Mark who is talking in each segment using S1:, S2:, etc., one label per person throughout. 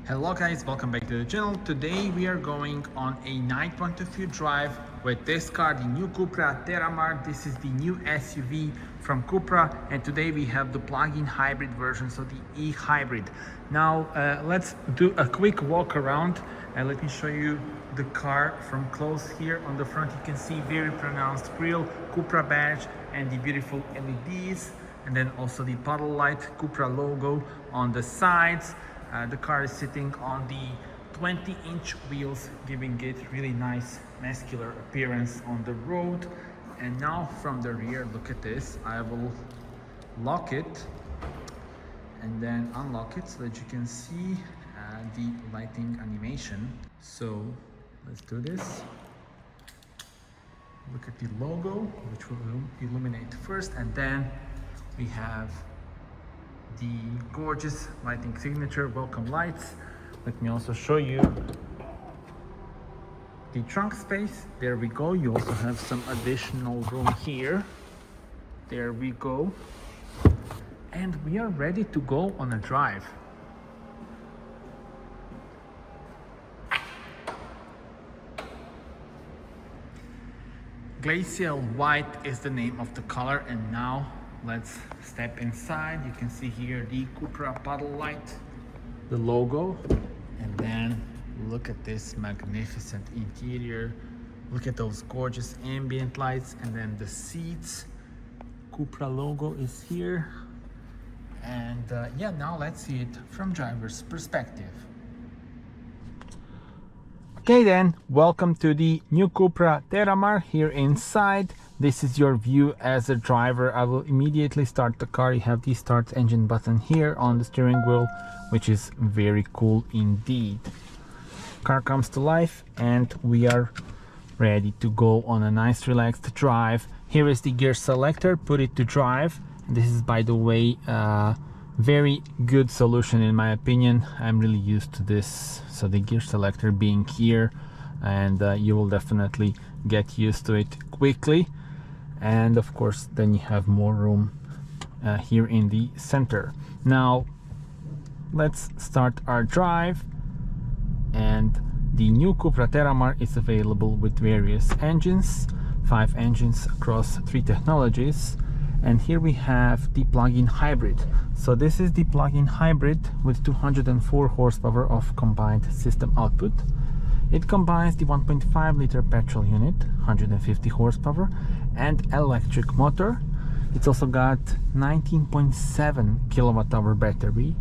S1: Hello guys, welcome back to the channel. Today we are going on a night point of view drive with this car, the new CUPRA TERRAMAR. This is the new SUV from CUPRA, and today we have the plug-in hybrid version, so the eHybrid. Now let's do a quick walk around and let me show you the car from close. Here on the front you can see very pronounced grille, CUPRA badge, and the beautiful LEDs, and then also the puddle light CUPRA logo on the sides. The car is sitting on the 20-inch wheels, giving it really nice muscular appearance on the road. And now from the rear, look at this. I will lock it and then unlock it so that you can see the lighting animation. So let's do this. Look at the logo, which will illuminate first, and then we have the gorgeous lighting signature welcome lights. Let me also show you the trunk space. There we go. You also have some additional room here. There we go. And we are ready to go on a drive. Glacial white is the name of the color, and now let's step inside. You can see here the CUPRA puddle light, the logo, and then look at this magnificent interior. Look at those gorgeous ambient lights, and then the seats. CUPRA logo is here. And yeah, now let's see it from driver's perspective. Okay then, welcome to the new CUPRA TERRAMAR. Here inside, this is your view as a driver. I will immediately start the car. You have the start engine button here on the steering wheel, which is very cool indeed. Car comes to life and we are ready to go on a nice relaxed drive. Here is the gear selector, put it to drive. This is, by the way, very good solution in my opinion. I'm really used to this, so the gear selector being here, and you will definitely get used to it quickly. And of course then you have more room here in the center. Now let's start our drive. And the new CUPRA TERRAMAR is available with various engines, 5 engines across 3 technologies. And here we have the plug-in hybrid. So this is the plug-in hybrid with 204 horsepower of combined system output. It combines the 1.5 liter petrol unit, 150 horsepower, and electric motor. It's also got 19.7 kilowatt hour battery,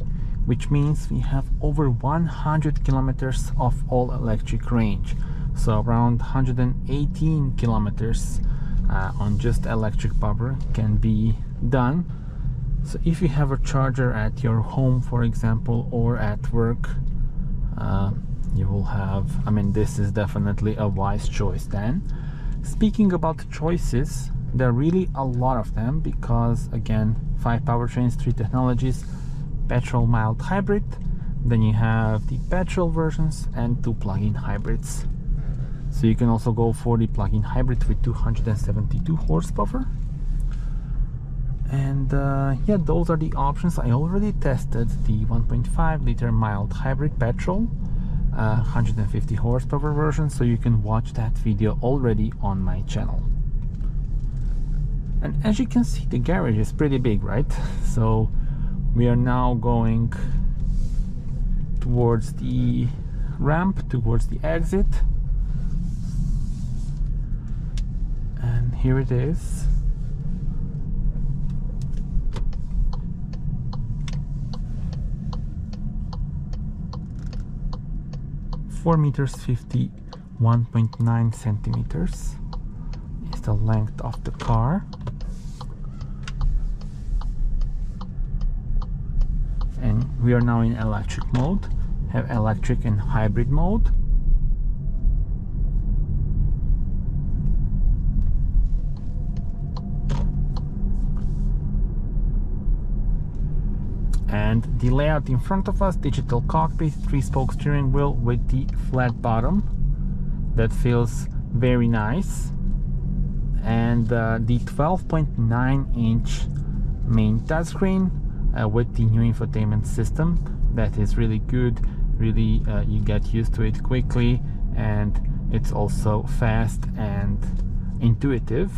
S1: which means we have over 100 kilometers of all electric range. So around 118 kilometers on just electric power can be done. So if you have a charger at your home, for example, or at work, you will have, I mean, this is definitely a wise choice then. Speaking about choices, there are really a lot of them because, again, 5 powertrains, 3 technologies, petrol mild hybrid, then you have the petrol versions and 2 plug-in hybrids. So you can also go for the plug-in hybrid with 272 horsepower. And yeah, those are the options. I already tested the 1.5 liter mild hybrid petrol, 150 horsepower version, so you can watch that video already on my channel. And as you can see, the garage is pretty big, right? So we are now going towards the ramp, towards the exit. And here it is. (4.50 meters, 1.9 centimeters is the length of the car. And we are now in electric mode, have electric and hybrid mode. And the layout in front of us, digital cockpit, 3-spoke steering wheel with the flat bottom. That feels very nice. And the 12.9-inch main touchscreen with the new infotainment system. That is really good, really you get used to it quickly, and it's also fast and intuitive.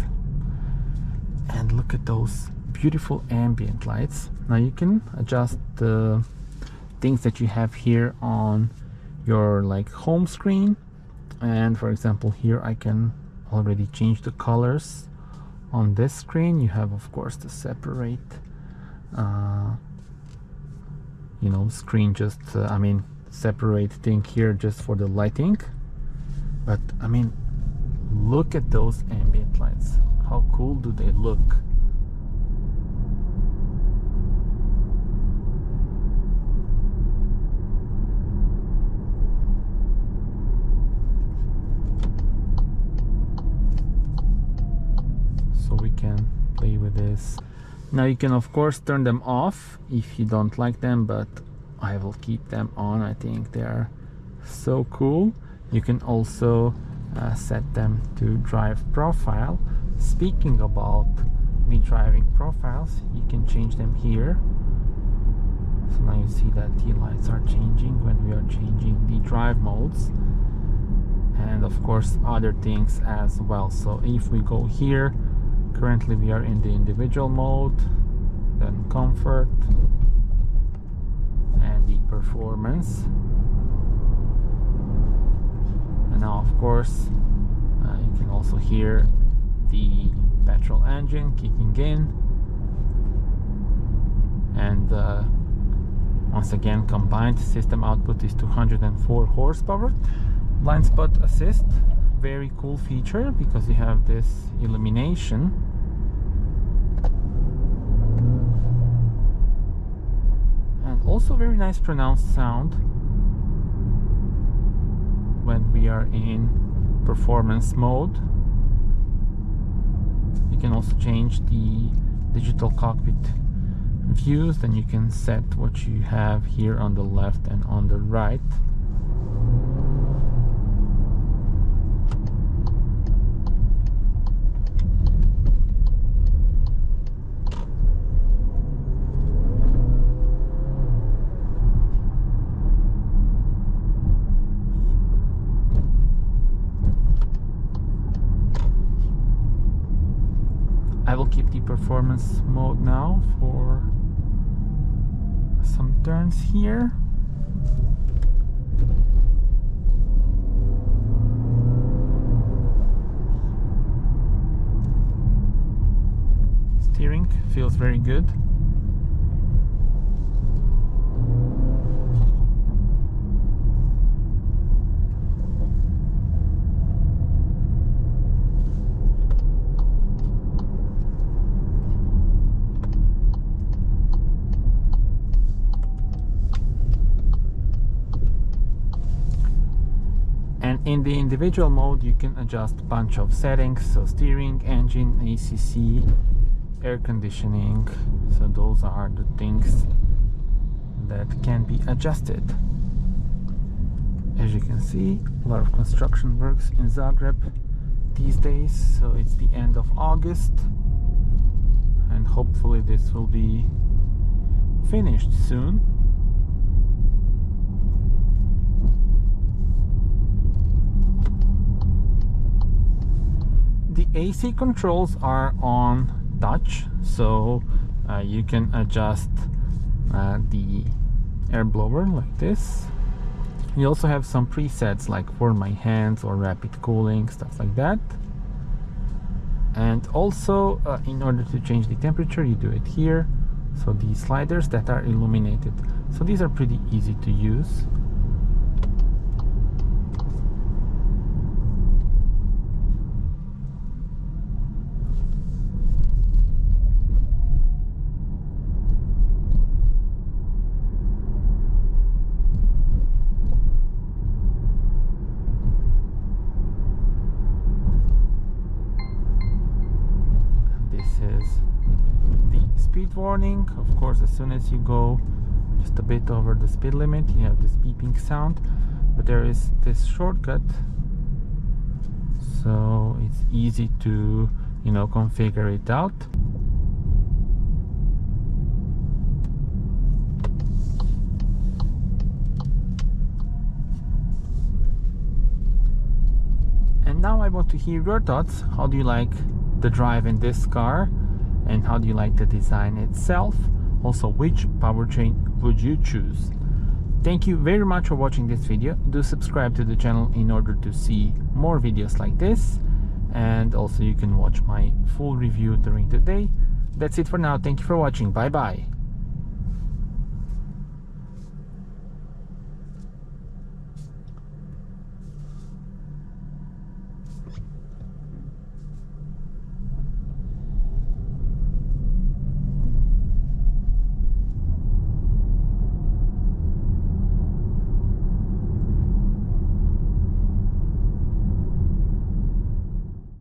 S1: And look at those beautiful ambient lights. Now you can adjust the things that you have here on your like home screen, and for example here I can already change the colors. On this screen you have of course the separate you know, screen, just I mean separate thing here just for the lighting. But I mean, look at those ambient lights. How cool do they look? So we can play with this. Now you can of course turn them off if you don't like them, but I will keep them on. I think they are so cool. You can also set them to drive profile. Speaking about the driving profiles, you can change them here. So now you see that the lights are changing when we are changing the drive modes, and of course other things as well. So if we go here, currently we are in the individual mode, then comfort, and the performance. And now of course you can also hear the petrol engine kicking in, and once again combined system output is 204 horsepower. Blind spot assist, very cool feature because you have this illumination. And also very nice pronounced sound when we are in performance mode. You can also change the digital cockpit views, then you can set what you have here on the left and on the right. I will keep the performance mode now for some turns here. Steering feels very good. In the individual mode you can adjust a bunch of settings, so steering, engine, ACC, air conditioning. So those are the things that can be adjusted. As you can see, a lot of construction works in Zagreb these days, so it's the end of August and hopefully this will be finished soon. The AC controls are on touch, so you can adjust the air blower like this. You also have some presets like for my hands or rapid cooling, stuff like that. And also in order to change the temperature you do it here. So these sliders that are illuminated, so these are pretty easy to use. Speed warning, of course, as soon as you go just a bit over the speed limit you have this beeping sound, but there is this shortcut, so it's easy to, you know, configure it out. now I want to hear your thoughts. How do you like the drive in this car, and how do you like the design itself? Also, which powertrain would you choose? Thank you very much for watching this video. Do subscribe to the channel in order to see more videos like this, and also you can watch my full review during the day. That's it for now. Thank you for watching. Bye bye.